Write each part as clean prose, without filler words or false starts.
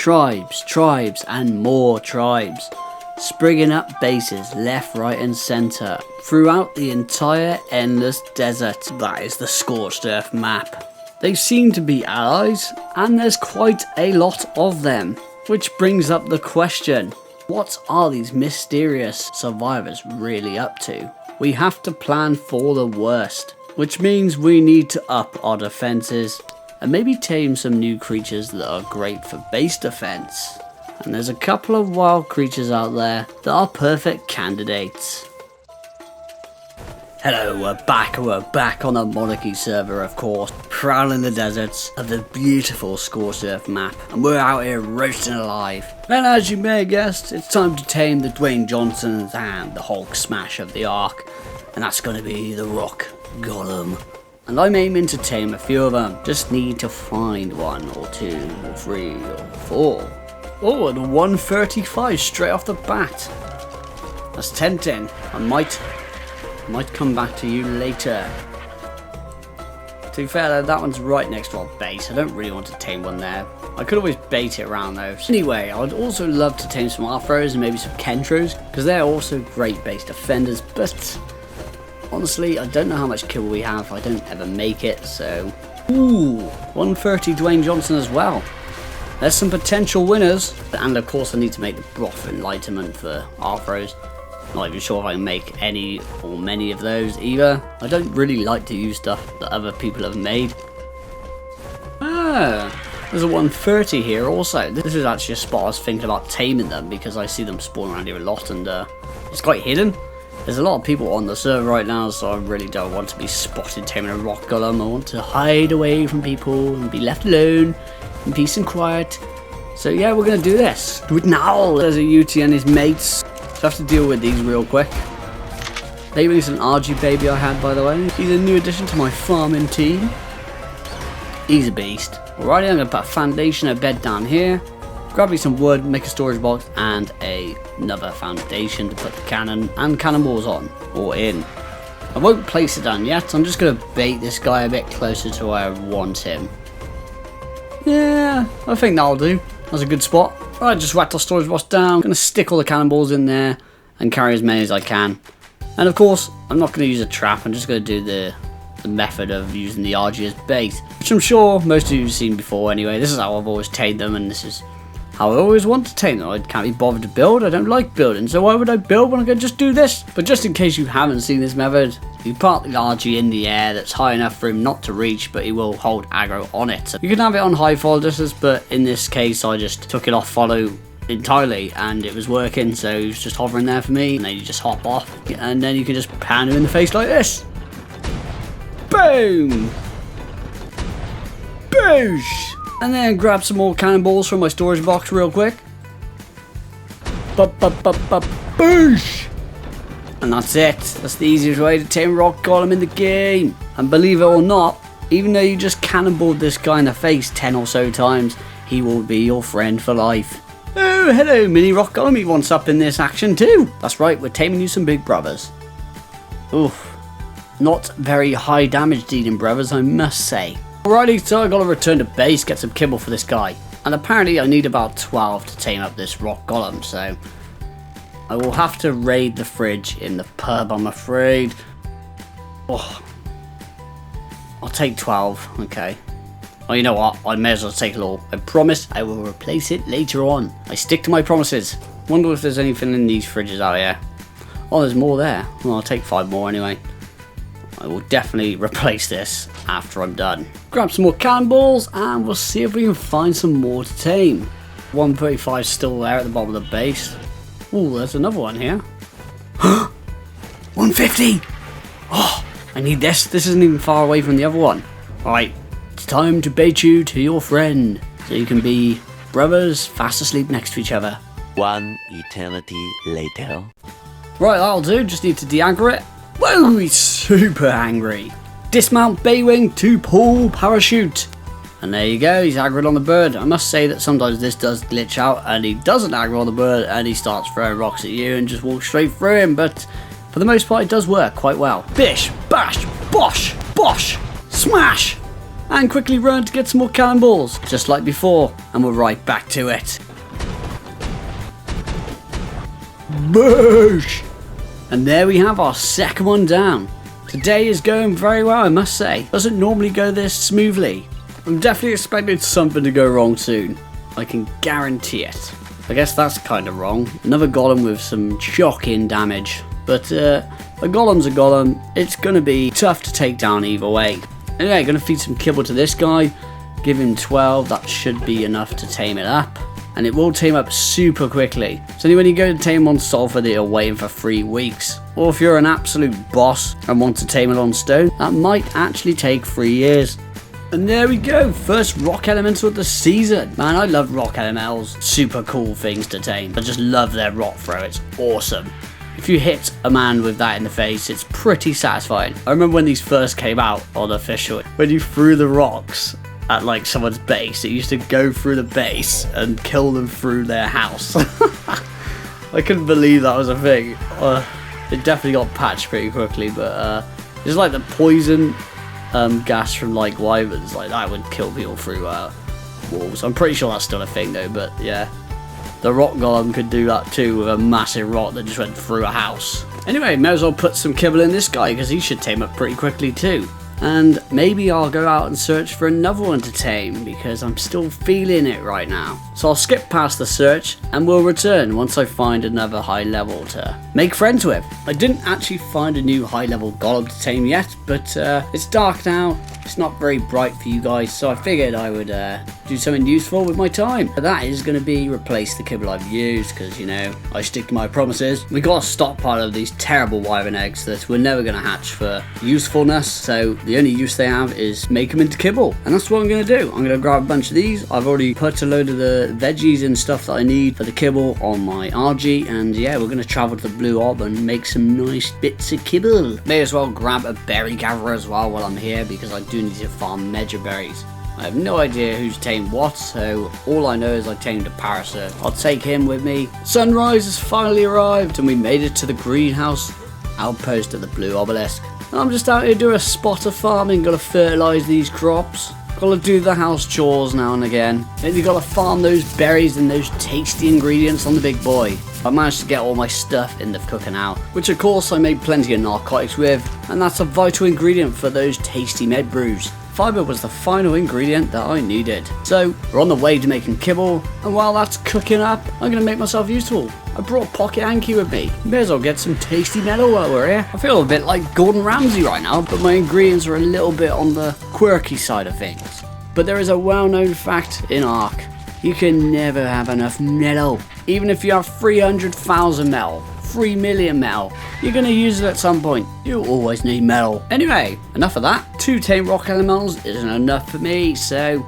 Tribes, tribes, and more tribes. Springing up bases left, right and centre throughout the entire endless desert that is the Scorched Earth map. They seem to be allies, and there's quite a lot of them. Which brings up the question, what are these mysterious survivors really up to? We have to plan for the worst, which means we need to up our defences and maybe tame some new creatures that are great for base defense. And there's a couple of wild creatures out there that are perfect candidates. Hello, we're back on the Monarchy server, of course, prowling the deserts of the beautiful Scorched Earth map, and we're out here roasting alive. And as you may have guessed, it's time to tame the Dwayne Johnsons and the Hulk smash of the Ark, and that's going to be the Rock Golem. And I'm aiming to tame a few of them, just need to find 1 or 2 or 3 or 4. Oh, and a 135 straight off the bat. That's tempting. I might come back to you later. To be fair though, that one's right next to our base. I don't really want to tame one there. I could always bait it around though. Anyway, I'd also love to tame some Arthros and maybe some Kentros, because they're also great base defenders, but honestly, I don't know how much kill we have. I don't ever make it, so... Ooh, 130 Dwayne Johnson as well. There's some potential winners. And of course I need to make the broth enlightenment for Arthros. Not even sure if I can make any or many of those either. I don't really like to use stuff that other people have made. Ah, there's a 130 here also. This is actually a spot I was thinking about taming them, because I see them spawn around here a lot, and it's quite hidden. There's a lot of people on the server right now, so I really don't want to be spotted taming a rock golem. I want to hide away from people and be left alone in peace and quiet. So yeah, we're going to do this. Do it now. There's a UT and his mates. So I have to deal with these real quick. Baby's an RG baby I had, by the way. He's a new addition to my farming team. He's a beast. Alrighty, I'm going to put a foundation, a bed down here. Grab me some wood, make a storage box, and another foundation to put the cannon and cannonballs on, or in. I won't place it down yet. I'm just going to bait this guy a bit closer to where I want him. Yeah, I think that'll do. That's a good spot. Right, just whacked our storage box down. I'm going to stick all the cannonballs in there and carry as many as I can. And of course, I'm not going to use a trap. I'm just going to do the method of using the RG as bait, which I'm sure most of you have seen before anyway. This is how I've always tamed them, and this is how I always want to tame them. I can't be bothered to build. I don't like building, so why would I build when I can just do this? But just in case you haven't seen this method, you plant the RG in the air that's high enough for him not to reach, but he will hold aggro on it. So you can have it on high follow distance, but in this case I just took it off follow entirely and it was working, so he was just hovering there for me, and then you just hop off and then you can just pan him in the face like this. Boom! Boosh! And then grab some more cannonballs from my storage box real quick. Boosh! And that's it. That's the easiest way to tame Rock Golem in the game. And believe it or not, even though you just cannonballed this guy in the face 10 or so times, he will be your friend for life. Oh, hello, mini Rock Golem. He wants up in this action too. That's right, we're taming you some big brothers. Oof. Not very high damage dealing brothers, I must say. Alrighty, so I gotta return to base, get some kibble for this guy. And apparently I need about 12 to tame up this Rock Golem, so I will have to raid the fridge in the pub, I'm afraid. Oh, I'll take 12, okay. Well, you know what, I may as well take it all. I promise I will replace it later on. I stick to my promises. Wonder if there's anything in these fridges out here. Oh, there's more there. Well, I'll take 5 more anyway. I will definitely replace this after I'm done. Grab some more cannonballs and we'll see if we can find some more to tame. 135 still there at the bottom of the base. Oh, there's another one here. 150! Oh, I need this. This isn't even far away from the other one. Alright, it's time to bait you to your friend, so you can be brothers fast asleep next to each other. One eternity later. Right, that'll do. Just need to de-aggro it. Whoa, he's super angry. Dismount Baywing to pull parachute. And there you go, he's aggroed on the bird. I must say that sometimes this does glitch out and he doesn't aggro on the bird and he starts throwing rocks at you and just walks straight through him, but for the most part it does work quite well. Bish, bash, bosh, bosh, smash! and quickly run to get some more cannonballs, just like before, and we're right back to it. Boosh! And there we have our second one down. Today is going very well, I must say. Doesn't normally go this smoothly. I'm definitely expecting something to go wrong soon. I can guarantee it. I guess that's kind of wrong. Another golem with some shocking damage. But a golem's a golem. It's going to be tough to take down either way. Anyway, going to feed some kibble to this guy. Give him 12. That should be enough to tame it up. And it will tame up super quickly. So when you go to tame on Sulfur, you're waiting for 3 weeks. Or if you're an absolute boss and want to tame it on stone, that might actually take 3 years. And there we go, first rock elemental of the season. Man, I love rock elementals. Super cool things to tame. I just love their rock throw, it's awesome. If you hit a man with that in the face, it's pretty satisfying. I remember when these first came out on official, when you threw the rocks at like someone's base, it used to go through the base and kill them through their house. I couldn't believe that was a thing. It definitely got patched pretty quickly, but it's like the poison gas from like wyverns, like that would kill people through walls. I'm pretty sure that's still a thing though, but yeah. The rock golem could do that too with a massive rock that just went through a house. Anyway, may as well put some kibble in this guy because he should tame up pretty quickly too. And maybe I'll go out and search for another one to tame because I'm still feeling it right now. So I'll skip past the search and we'll return once I find another high level to make friends with. I didn't actually find a new high level golem to tame yet, but it's dark now. It's not very bright for you guys, so I figured I would do something useful with my time. But that is going to be replace the kibble I've used because, you know, I stick to my promises. We got a stockpile of these terrible wyvern eggs that we're never going to hatch for usefulness, so the only use they have is make them into kibble. And that's what I'm going to do. I'm going to grab a bunch of these. I've already put a load of the veggies and stuff that I need for the kibble on my RG, and yeah, we're going to travel to the Blue Orb and make some nice bits of kibble. May as well grab a berry gatherer as well while I'm here because I do need to farm medja berries. I have no idea who's tamed what, so all I know is I tamed a parasite. I'll take him with me. Sunrise has finally arrived and we made it to the greenhouse outpost of the Blue Obelisk. I'm just out here doing a spot of farming, gotta fertilise these crops. Gotta do the house chores now and again. Maybe gotta farm those berries and those tasty ingredients on the big boy. I managed to get all my stuff in the cooking out, which of course I made plenty of narcotics with, and that's a vital ingredient for those tasty med brews. Fibre was the final ingredient that I needed. So we're on the way to making kibble, and while that's cooking up, I'm gonna make myself useful. I brought Pocket Anki with me. May as well get some tasty metal while we're here. I feel a bit like Gordon Ramsay right now, but my ingredients are a little bit on the quirky side of things. But there is a well-known fact in Ark. You can never have enough metal. Even if you have 300,000 metal, 3 million metal, you're going to use it at some point. You'll always need metal. Anyway, enough of that. 2 tame rock elementals isn't enough for me, so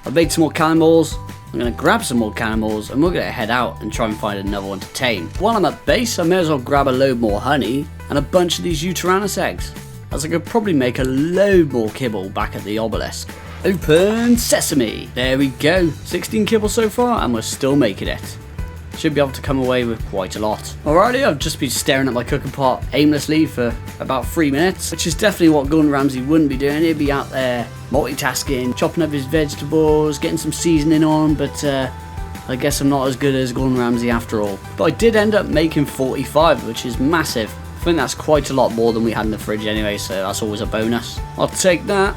I've made some more cannonballs. I'm going to grab some more cannonballs and we're going to head out and try and find another one to tame. While I'm at base, I may as well grab a load more honey and a bunch of these tyrannosaurus eggs, as I could probably make a load more kibble back at the obelisk. Open sesame. There we go. 16 kibble so far and we're still making it. Should be able to come away with quite a lot. Alrighty, I've just been staring at my cooking pot aimlessly for about 3 minutes, which is definitely what Gordon Ramsay wouldn't be doing. He'd be out there multitasking, chopping up his vegetables, getting some seasoning on, but I guess I'm not as good as Gordon Ramsay after all. But I did end up making 45, which is massive. I think that's quite a lot more than we had in the fridge anyway, so that's always a bonus. I'll take that.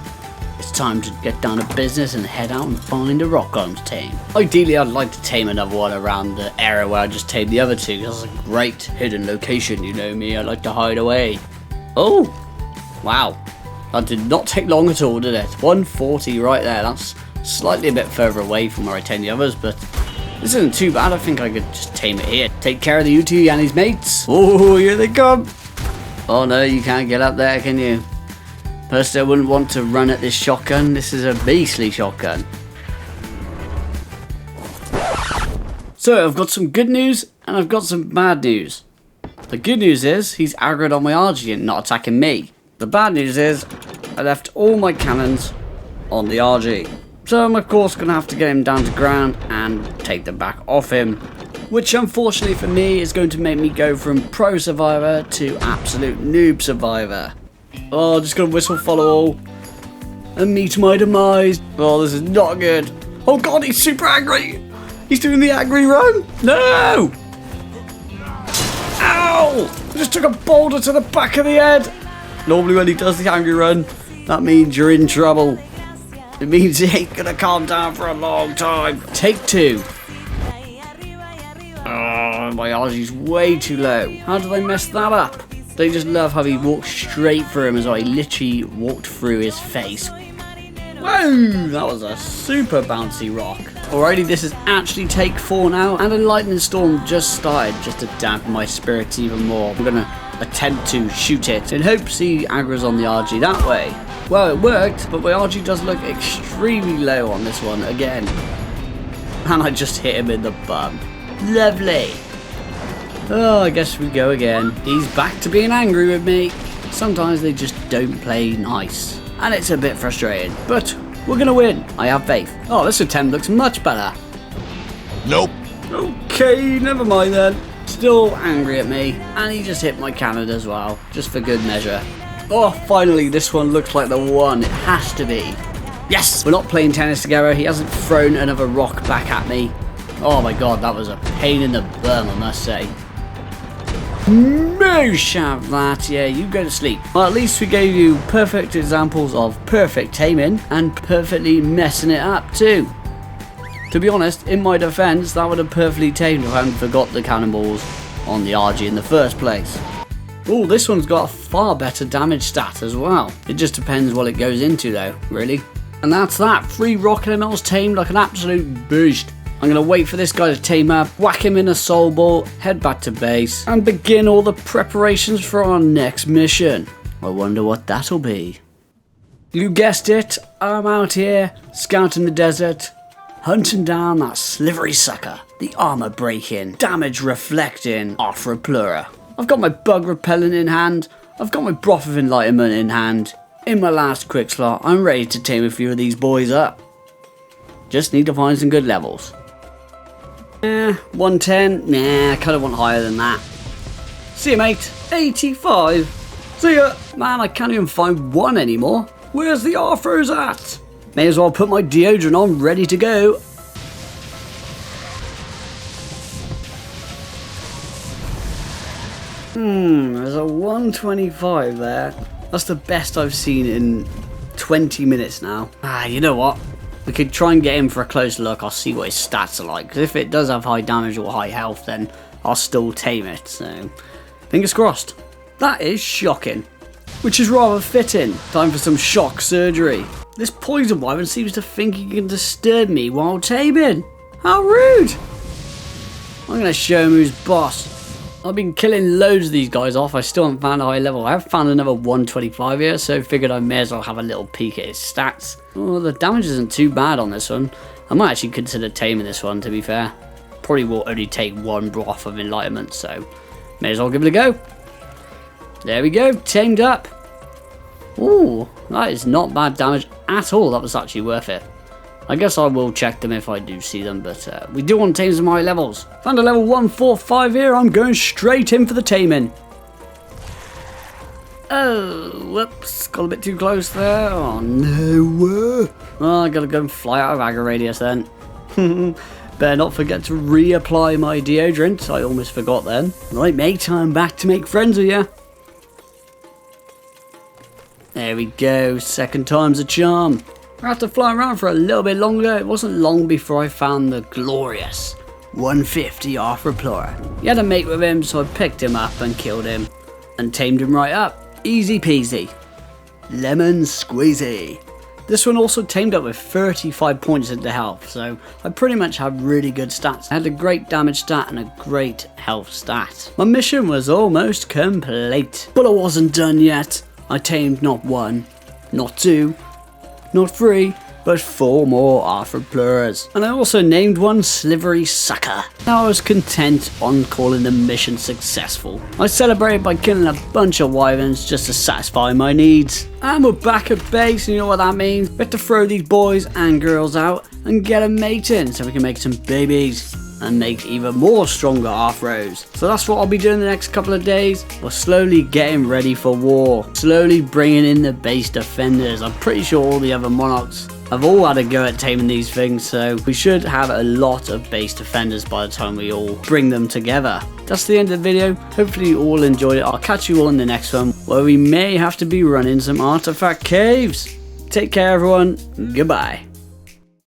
It's time to get down to business and head out and find a rock golem to tame. Ideally, I'd like to tame another one around the area where I just tamed the other two, because it's a great hidden location, you know me, I like to hide away. Oh, wow. That did not take long at all, did it? 140 right there, that's slightly a bit further away from where I tamed the others, but this isn't too bad. I think I could just tame it here. Take care of the UT and his mates. Oh, here they come. Oh no, you can't get up there, can you? First, I wouldn't want to run at this shotgun. This is a beastly shotgun. So, I've got some good news and I've got some bad news. The good news is he's aggroed on my RG and not attacking me. The bad news is I left all my cannons on the RG. So I'm of course going to have to get him down to ground and take them back off him. Which unfortunately for me is going to make me go from pro survivor to absolute noob survivor. Oh, just gonna whistle follow all. and meet my demise. Oh, this is not good. Oh god, he's super angry. He's doing the angry run. No! Ow! I just took a boulder to the back of the head. Normally when he does the angry run, that means you're in trouble. It means he ain't gonna calm down for a long time. Take 2. Oh, my RG's way too low. How did I mess that up? They just love how he walked straight through him as well. He literally walked through his face. Whoa, that was a super bouncy rock. Alrighty, this is actually take 4 now, and a lightning storm just started just to dampen my spirits even more. I'm gonna attempt to shoot it in hopes he aggro's on the RG that way. Well, it worked, but my RG does look extremely low on this one again. And I just hit him in the bum. Lovely. Oh, I guess we go again. He's back to being angry with me. Sometimes they just don't play nice. And it's a bit frustrating, but we're gonna win. I have faith. Oh, this attempt looks much better. Nope. Okay, never mind then. Still angry at me, and he just hit my cannon as well, just for good measure. Oh, finally, this one looks like the one. It has to be. Yes! We're not playing tennis together. He hasn't thrown another rock back at me. Oh my god, that was a pain in the bum, I must say. Moosh have that. Yeah, you go to sleep. Well, at least we gave you perfect examples of perfect taming and perfectly messing it up too. To be honest, in my defense, that would have perfectly tamed if I hadn't forgot the cannonballs on the RG in the first place. Oh, this one's got a far better damage stat as well. It just depends what it goes into though, really. And that's that. 3 rock elementals tamed like an absolute beast. I'm going to wait for this guy to tame up, whack him in a soul ball, head back to base, and begin all the preparations for our next mission. I wonder what that'll be. You guessed it, I'm out here, scouting the desert, hunting down that slivery sucker, the armor breaking, damage reflecting Arthropleura. I've got my bug repellent in hand, I've got my broth of enlightenment in hand. In my last quick slot, I'm ready to tame a few of these boys up. Just need to find some good levels. 110? Nah, I kind of want higher than that. See ya, mate. 85. See ya. Man, I can't even find one anymore. Where's the Arthros at? May as well put my deodorant on, ready to go. There's a 125 there. That's the best I've seen in 20 minutes now. You know what? We could try and get him for a close look. I'll see what his stats are like. Because if it does have high damage or high health, then I'll still tame it. So, fingers crossed. That is shocking. Which is rather fitting. Time for some shock surgery. This poison wyvern seems to think he can disturb me while taming. How rude. I'm going to show him who's boss. I've been killing loads of these guys off. I still haven't found a high level. I have found another 125 here, so figured I may as well have a little peek at his stats. Oh, the damage isn't too bad on this one. I might actually consider taming this one, to be fair. Probably will only take 1 broth of enlightenment, so may as well give it a go. There we go, tamed up. Ooh, that is not bad damage at all. That was actually worth it. I guess I will check them if I do see them, but we do want to tame some high levels. Found a level 145 here, I'm going straight in for the taming. Oh, whoops, got a bit too close there. Oh no. Oh, I gotta go and fly out of aggro radius then. Better not forget to reapply my deodorant, I almost forgot then. Right mate, I'm back to make friends with you. There we go, second time's a charm. I had to fly around for a little bit longer. It wasn't long before I found the glorious 150 Arthropleura. He had a mate with him, so I picked him up and killed him. And tamed him right up. Easy peasy. Lemon squeezy. This one also tamed up with 35 points into health, so I pretty much have really good stats. I had a great damage stat and a great health stat. My mission was almost complete. But I wasn't done yet. I tamed not 1, not 2, not 3, but 4 more Arthropleuras. And I also named one Slivery Sucker. Now I was content on calling the mission successful. I celebrated by killing a bunch of wyverns just to satisfy my needs. And we're back at base, and you know what that means? We have to throw these boys and girls out and get a mate in so we can make some babies. and make even more stronger Arthros. So that's what I'll be doing the next couple of days. We're slowly getting ready for war, slowly bringing in the base defenders. I'm pretty sure all the other Monarchs have all had a go at taming these things, so we should have a lot of base defenders by the time we all bring them together. That's the end of the video. Hopefully you all enjoyed it. I'll catch you all in the next one, where we may have to be running some artifact caves. Take care everyone, goodbye.